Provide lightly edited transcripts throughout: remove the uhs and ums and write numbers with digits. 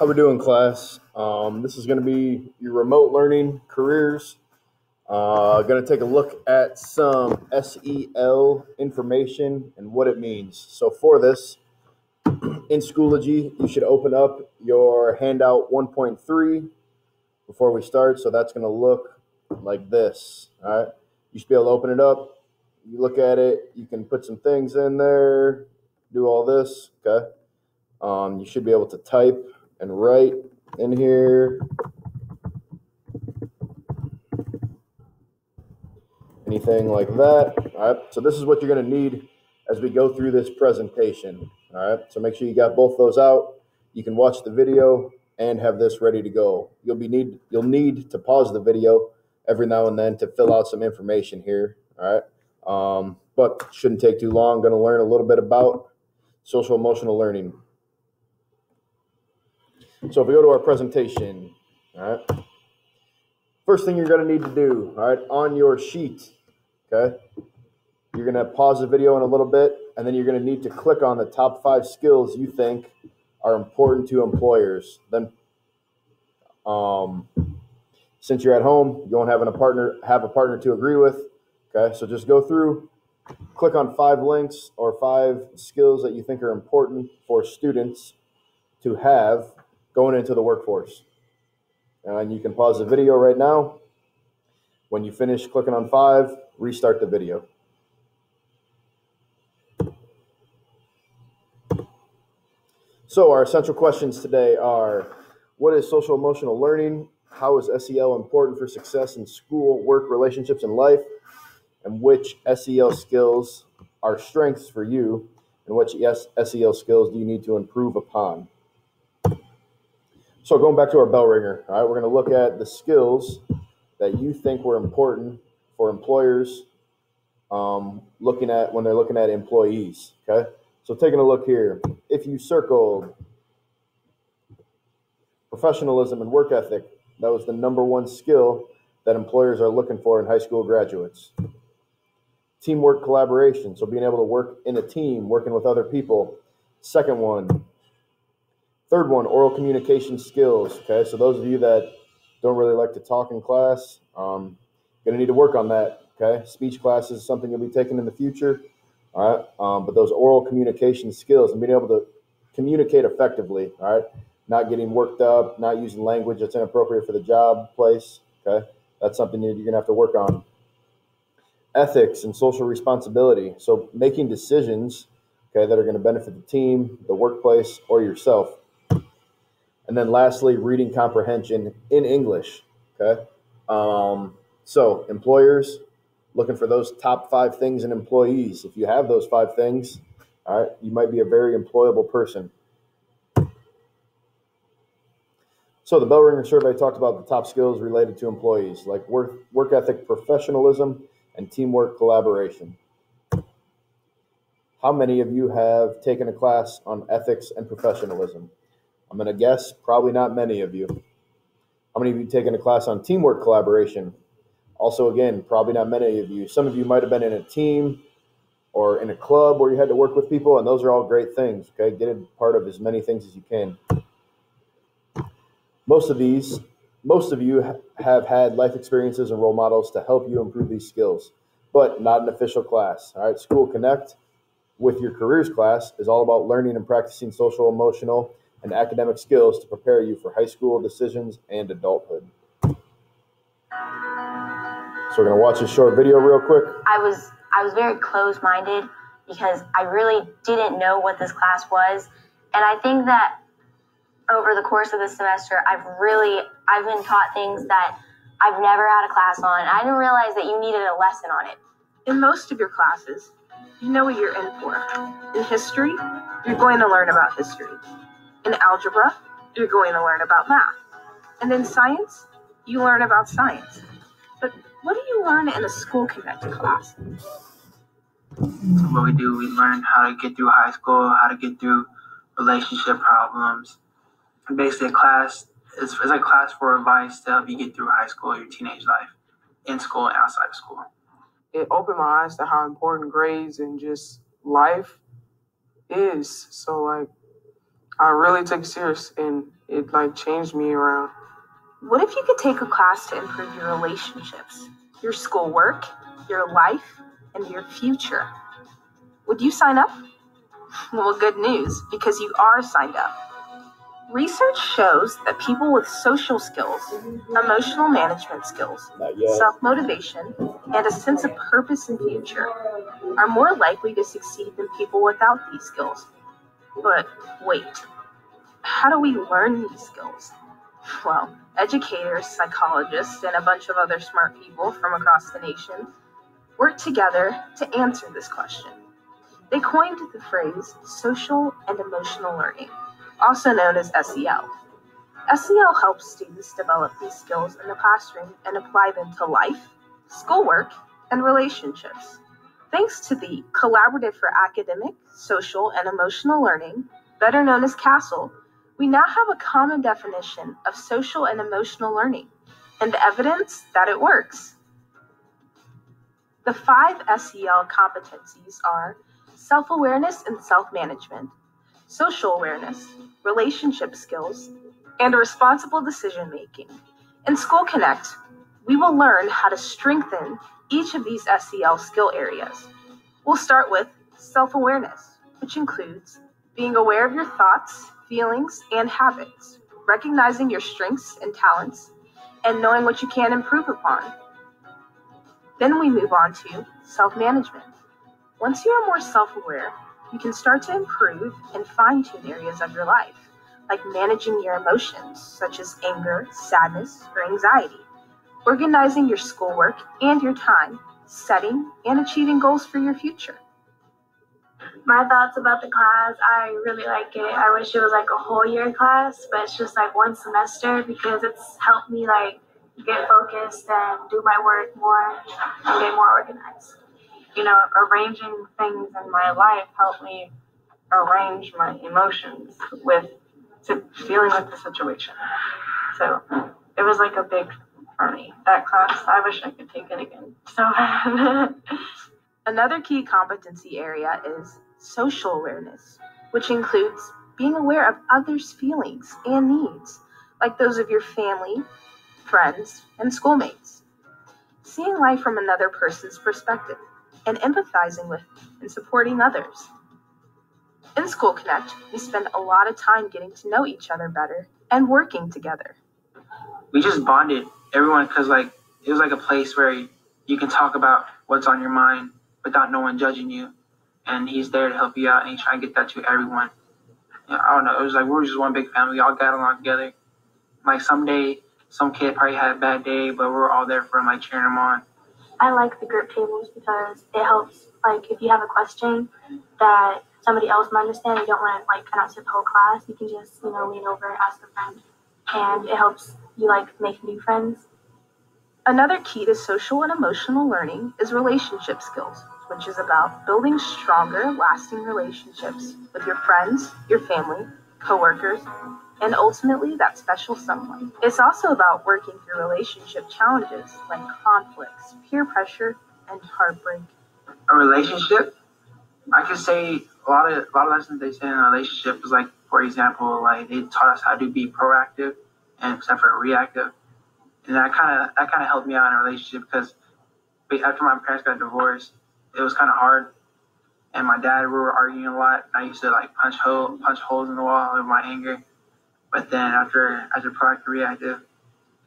How we doing, class? This is going to be your remote learning careers. Going to take a look at some SEL information and what it means. So for this, in Schoology, you should open up your handout 1.3 before we start. So that's going to look like this. All right. You should be able to open it up. You look at it. You can put some things in there. Do all this. Okay. You should be able to type and write in here. Anything like that. All right. So this is what you're going to need as we go through this presentation. All right. So make sure you got both those out. You can watch the video and have this ready to go. You'll need to pause the video every now and then to fill out some information here. All right. But shouldn't take too long. Going to learn a little bit about social emotional learning. So if we go to our presentation, all right, first thing you're going to need to do, all right, on your sheet, okay, you're going to pause the video in a little bit, and then you're going to need to click on the top 5 skills you think are important to employers. Then, since you're at home, you won't have a partner to agree with, okay, so just go through, click on 5 links or 5 skills that you think are important for students to have going into the workforce. And you can pause the video right now. When you finish clicking on 5, restart the video. So our essential questions today are, what is social emotional learning? How is SEL important for success in school, work, relationships, and life? And which SEL skills are strengths for you? And which SEL skills do you need to improve upon? So going back to our bell ringer, all right, we're going to look at the skills that you think were important for employers looking at when they're looking at employees, okay? So taking a look here, if you circled professionalism and work ethic, that was the number 1 skill that employers are looking for in high school graduates. Teamwork, collaboration, so being able to work in a team, working with other people. Second one. Third one, oral communication skills, okay? So those of you that don't really like to talk in class, going to need to work on that, okay? Speech classes is something you'll be taking in the future, all right? But those oral communication skills and being able to communicate effectively, all right? Not getting worked up, not using language that's inappropriate for the job place, okay? That's something that you're going to have to work on. Ethics and social responsibility, so making decisions, okay, that are going to benefit the team, the workplace, or yourself. And then lastly, reading comprehension in English, okay? So employers looking for those top 5 things in employees. If you have those 5 things, all right, you might be a very employable person. So the bell ringer survey talked about the top skills related to employees, like work ethic, professionalism, and teamwork collaboration. How many of you have taken a class on ethics and professionalism? I'm going to guess probably not many of you. How many of you taken a class on teamwork collaboration? Also, again, probably not many of you. Some of you might have been in a team or in a club where you had to work with people, and those are all great things, okay? Get a part of as many things as you can. Most of you have had life experiences and role models to help you improve these skills, but not an official class, all right? School Connect with your careers class is all about learning and practicing social, emotional, and academic skills to prepare you for high school decisions and adulthood. So we're going to watch this short video real quick. I was very closed-minded because I really didn't know what this class was. And I think that over the course of this semester, I've been taught things that I've never had a class on. I didn't realize that you needed a lesson on it. In most of your classes, you know what you're in for. In history, you're going to learn about history. In algebra, you're going to learn about math. And in science, you learn about science. But what do you learn in a School Connect class? So what we do, we learn how to get through high school, how to get through relationship problems. And basically, it's a class for advice to help you get through high school, your teenage life, in school and outside of school. It opened my eyes to how important grades and just life is. So, I really took it serious, and it it like changed me around. What if you could take a class to improve your relationships, your schoolwork, your life, and your future? Would you sign up? Well, good news, because you are signed up. Research shows that people with social skills, emotional management skills, self-motivation, and a sense of purpose and future are more likely to succeed than people without these skills. But wait, how do we learn these skills? Well, educators, psychologists, and a bunch of other smart people from across the nation work together to answer this question. They coined the phrase social and emotional learning, also known as SEL. SEL helps students develop these skills in the classroom and apply them to life, schoolwork, and relationships. Thanks to the Collaborative for Academic, Social, and Emotional Learning, better known as CASEL, we now have a common definition of social and emotional learning and evidence that it works. The 5 SEL competencies are self-awareness and self-management, social awareness, relationship skills, and responsible decision-making. In School Connect, we will learn how to strengthen each of these SEL skill areas. We'll start with self-awareness, which includes being aware of your thoughts, feelings, and habits, recognizing your strengths and talents, and knowing what you can improve upon. Then we move on to self-management. Once you are more self-aware, you can start to improve and fine-tune areas of your life, like managing your emotions, such as anger, sadness, or anxiety, organizing your schoolwork and your time, setting and achieving goals for your future. My thoughts about the class, I really like it. I wish it was like a whole year class, but it's just like one semester because it's helped me like get focused and do my work more and get more organized. You know, arranging things in my life helped me arrange my emotions to dealing with the situation. So it was like a big for me. That class, I wish I could take it again. So Another key competency area is social awareness, which includes being aware of others' feelings and needs, like those of your family, friends, and schoolmates. Seeing life from another person's perspective and empathizing with and supporting others. In School Connect, we spend a lot of time getting to know each other better and working together. We just bonded, everyone, because like it was like a place where you can talk about what's on your mind without no one judging you, and he's there to help you out, and he's trying to get that to everyone. Yeah, I don't know, it was like we were just one big family. We all got along together. Like someday, some kid probably had a bad day, but we're all there for him, like cheering him on. I like the group tables because it helps, like, if you have a question that somebody else might understand, you don't want to, like, kind of sit the whole class. You can just, lean over and ask a friend. And it helps you, like, make new friends. Another key to social and emotional learning is relationship skills, which is about building stronger, lasting relationships with your friends, your family, coworkers, and ultimately that special someone. It's also about working through relationship challenges like conflicts, peer pressure, and heartbreak. A relationship, I could say a lot of lessons they say in a relationship is like, for example, like they taught us how to be proactive and except for reactive. And that kind of helped me out in a relationship because after my parents got divorced, it was kind of hard. And my dad, we were arguing a lot. I used to like punch holes in the wall with my anger. But then after proactive reactive,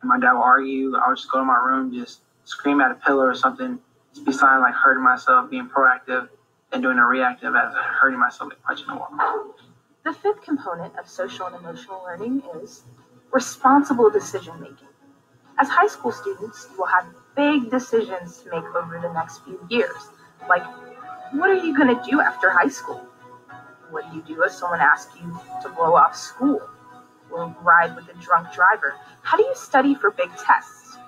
and my dad would argue, I would just go to my room, just scream at a pillow or something, just beside like hurting myself, being proactive, and doing a reactive as hurting myself, like punching the wall. The fifth component of social and emotional learning is responsible decision making. As high school students, you will have big decisions to make over the next few years, like what are you going to do after high school? What do you do if someone asks you to blow off school? Or ride with a drunk driver? How do you study for big tests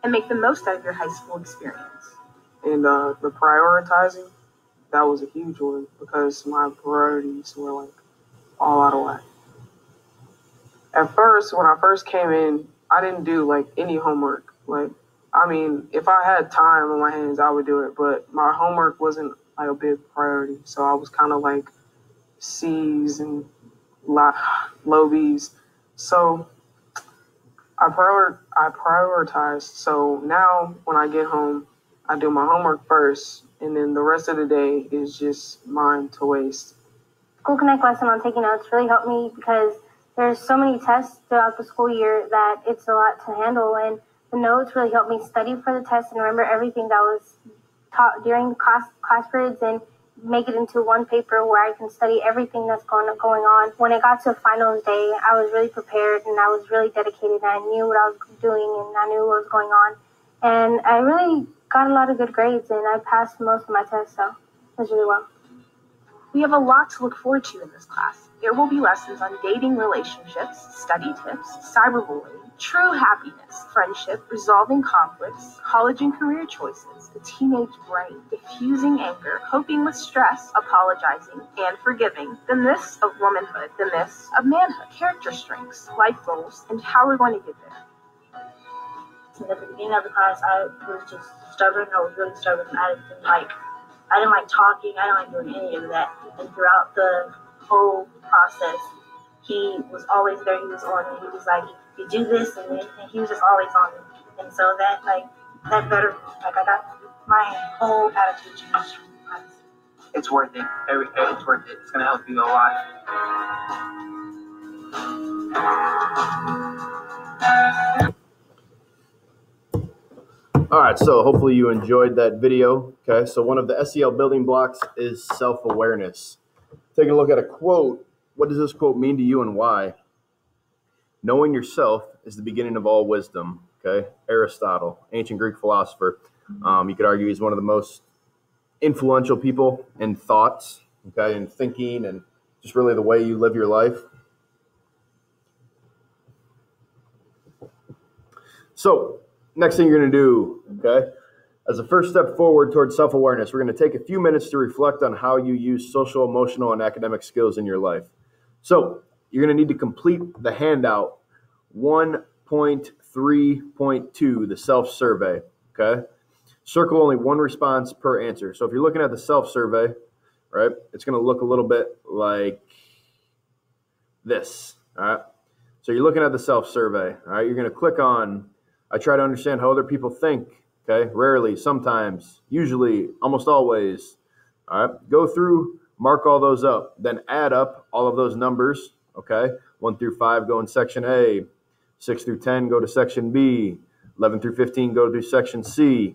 and make the most out of your high school experience? And the prioritizing, that was a huge one because my priorities were like all out of whack. At first, when I first came in, I didn't do like any homework. Like, I mean, if I had time on my hands, I would do it, but my homework wasn't like a big priority. So I was kind of like C's and low B's. So I prioritized. So now when I get home, I do my homework first, and then the rest of the day is just mine to waste. School Connect lesson on taking notes really helped me because there's so many tests throughout the school year that it's a lot to handle, and the notes really helped me study for the test and remember everything that was taught during class periods and make it into one paper where I can study everything that's going on. When it got to finals day, I was really prepared and I was really dedicated and I knew what I was doing and I knew what was going on. And I really got a lot of good grades and I passed most of my tests, so it was really well. We have a lot to look forward to in this class. There will be lessons on dating, relationships, study tips, cyberbullying, true happiness, friendship, resolving conflicts, college and career choices, the teenage brain, diffusing anger, coping with stress, apologizing, and forgiving, the myths of womanhood, the myths of manhood, character strengths, life goals, and how we're going to get there. In the beginning of the class, I was just stubborn. I was really stubborn. I didn't like talking. I didn't like doing any of that. And throughout the whole process, he was always there. He was on me. He was like, you do this, and he was just always on me. And so that better, I got my whole attitude changed from the class. It's worth it. It's worth it. It's going to help you a lot. All right, so hopefully you enjoyed that video. Okay, so one of the SEL building blocks is self-awareness. Taking a look at a quote. What does this quote mean to you and why? Knowing yourself is the beginning of all wisdom. Okay, Aristotle, ancient Greek philosopher. You could argue he's one of the most influential people in thoughts, okay, in thinking, and just really the way you live your life. So next thing you're going to do, okay, as a first step forward towards self-awareness, we're going to take a few minutes to reflect on how you use social, emotional, and academic skills in your life. So you're going to need to complete the handout 1.3.2, the self-survey, okay? Circle only one response per answer. So if you're looking at the self-survey, right, it's going to look a little bit like this, all right? So you're looking at the self-survey, all right? You're going to click on, I try to understand how other people think, okay? Rarely, sometimes, usually, almost always, all right? Go through, mark all those up, then add up all of those numbers, okay? 1 through 5 go in section A, 6 through 10 go to section B, 11 through 15 go to section C,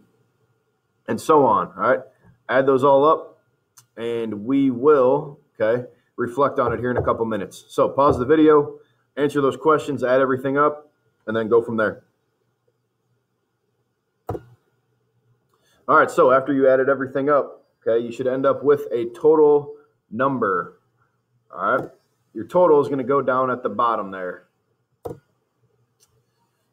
and so on, all right? Add those all up, and we will, okay, reflect on it here in a couple minutes. So pause the video, answer those questions, add everything up, and then go from there. All right, so after you added everything up, okay, you should end up with a total number, all right? Your total is going to go down at the bottom there.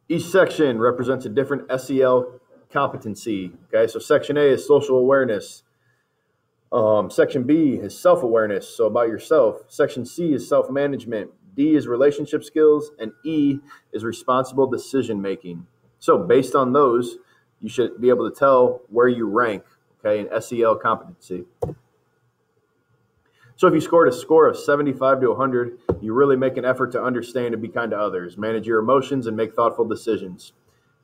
Each section represents a different SEL competency, okay? So section A is social awareness. Section B is self-awareness, so about yourself. Section C is self-management. D is relationship skills, and E is responsible decision-making. So based on those, you should be able to tell where you rank, okay, in SEL competency. So if you scored a score of 75 to 100, you really make an effort to understand and be kind to others, manage your emotions, and make thoughtful decisions.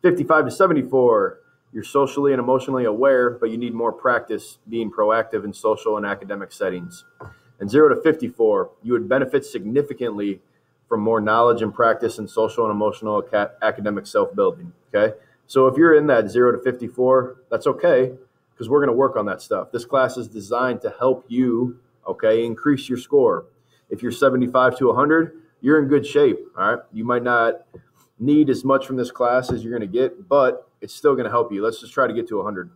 55 to 74, you're socially and emotionally aware, but you need more practice being proactive in social and academic settings. And 0 to 54, you would benefit significantly from more knowledge and practice in social and emotional academic self-building, okay? So if you're in that 0 to 54, that's okay, because we're going to work on that stuff. This class is designed to help you, okay, increase your score. If you're 75 to 100, you're in good shape, all right? You might not need as much from this class as you're going to get, but it's still going to help you. Let's just try to get to 100.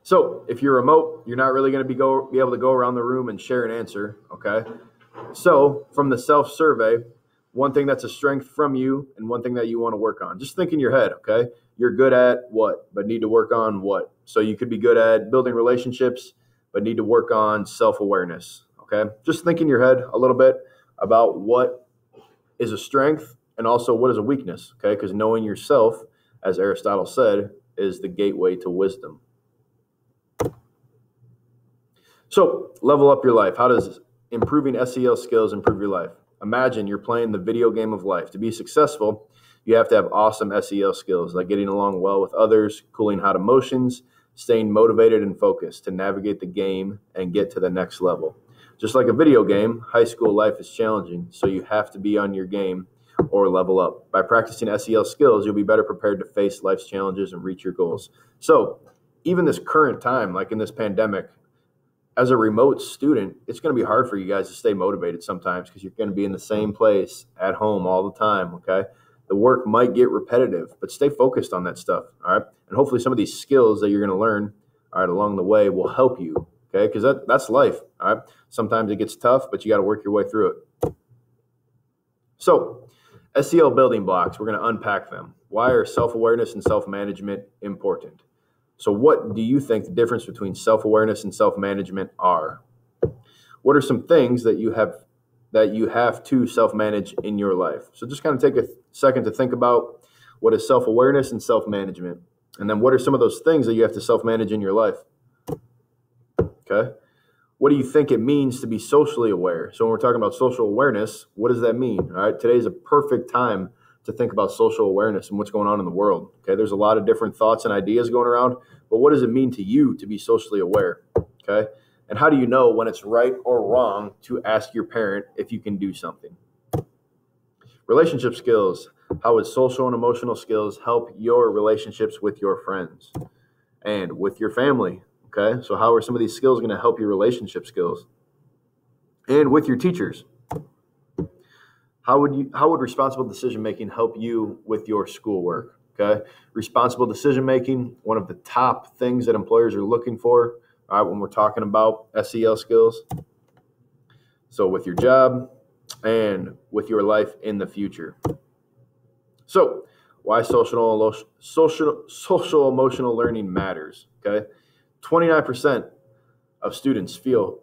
So if you're remote, you're not really going to be able to go around the room and share an answer, okay? So from the self-survey, one thing that's a strength from you and one thing that you want to work on. Just think in your head, okay? You're good at what, but need to work on what? So you could be good at building relationships, but need to work on self-awareness, okay? Just think in your head a little bit about what is a strength and also what is a weakness, okay? Because knowing yourself, as Aristotle said, is the gateway to wisdom. So level up your life. How does improving SEL skills improve your life? Imagine you're playing the video game of life. To be successful, you have to have awesome SEL skills, like getting along well with others, cooling hot emotions, staying motivated and focused to navigate the game and get to the next level. Just like a video game, high school life is challenging, so you have to be on your game or level up. By practicing SEL skills, you'll be better prepared to face life's challenges and reach your goals. So even this current time, like in this pandemic, as a remote student, it's going to be hard for you guys to stay motivated sometimes because you're going to be in the same place at home all the time, okay? The work might get repetitive, but stay focused on that stuff, all right? And hopefully some of these skills that you're going to learn, all right, along the way will help you, okay? Because that's life, all right? Sometimes it gets tough, but you got to work your way through it. So SEL building blocks, we're going to unpack them. Why are self-awareness and self-management important? So what do you think the difference between self-awareness and self-management are? What are some things that you have to self-manage in your life? So just kind of take a second to think about what is self-awareness and self-management. And then what are some of those things that you have to self-manage in your life? Okay. What do you think it means to be socially aware? So when we're talking about social awareness, what does that mean? All right. Today is a perfect time to think about social awareness and what's going on in the world. Okay. There's a lot of different thoughts and ideas going around, but what does it mean to you to be socially aware? Okay. And how do you know when it's right or wrong to ask your parent if you can do something? Relationship skills. How would social and emotional skills help your relationships with your friends and with your family? Okay, so how are some of these skills going to help your relationship skills? And with your teachers? How would responsible decision making help you with your schoolwork? Okay, responsible decision making, one of the top things that employers are looking for, all right, when we're talking about SEL skills. So with your job and with your life in the future. So why social emotional learning matters? Okay, 29% of students feel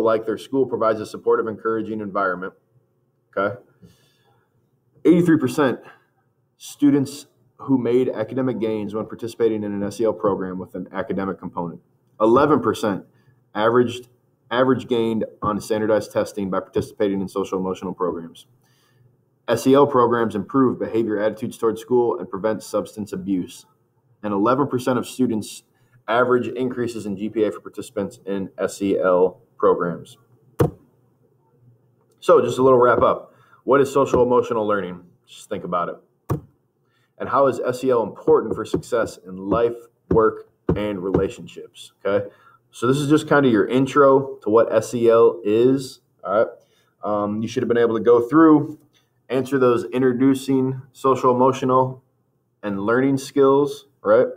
like their school provides a supportive, encouraging environment. Okay, 83% students who made academic gains when participating in an SEL program with an academic component. 11% average gained on standardized testing by participating in social emotional programs. SEL programs improve behavior attitudes towards school and prevent substance abuse. And 11% of students average increases in GPA for participants in SEL programs. So just a little wrap up. What is social emotional learning? Just think about it. And how is SEL important for success in life, work, and relationships? Okay. So this is just kind of your intro to what SEL is. All right. You should have been able to go through, answer those introducing social emotional and learning skills, right?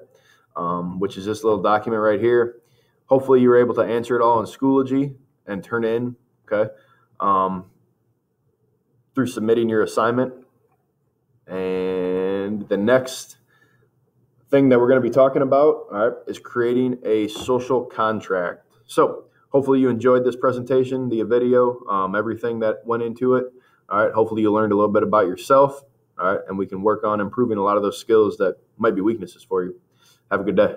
Which is this little document right here. Hopefully you were able to answer it all in Schoology and turn in, okay, through submitting your assignment. And the next thing that we're going to be talking about, all right, is creating a social contract. So hopefully you enjoyed this presentation, the video, everything that went into it. All right, hopefully you learned a little bit about yourself, all right, and we can work on improving a lot of those skills that might be weaknesses for you. Have a good day.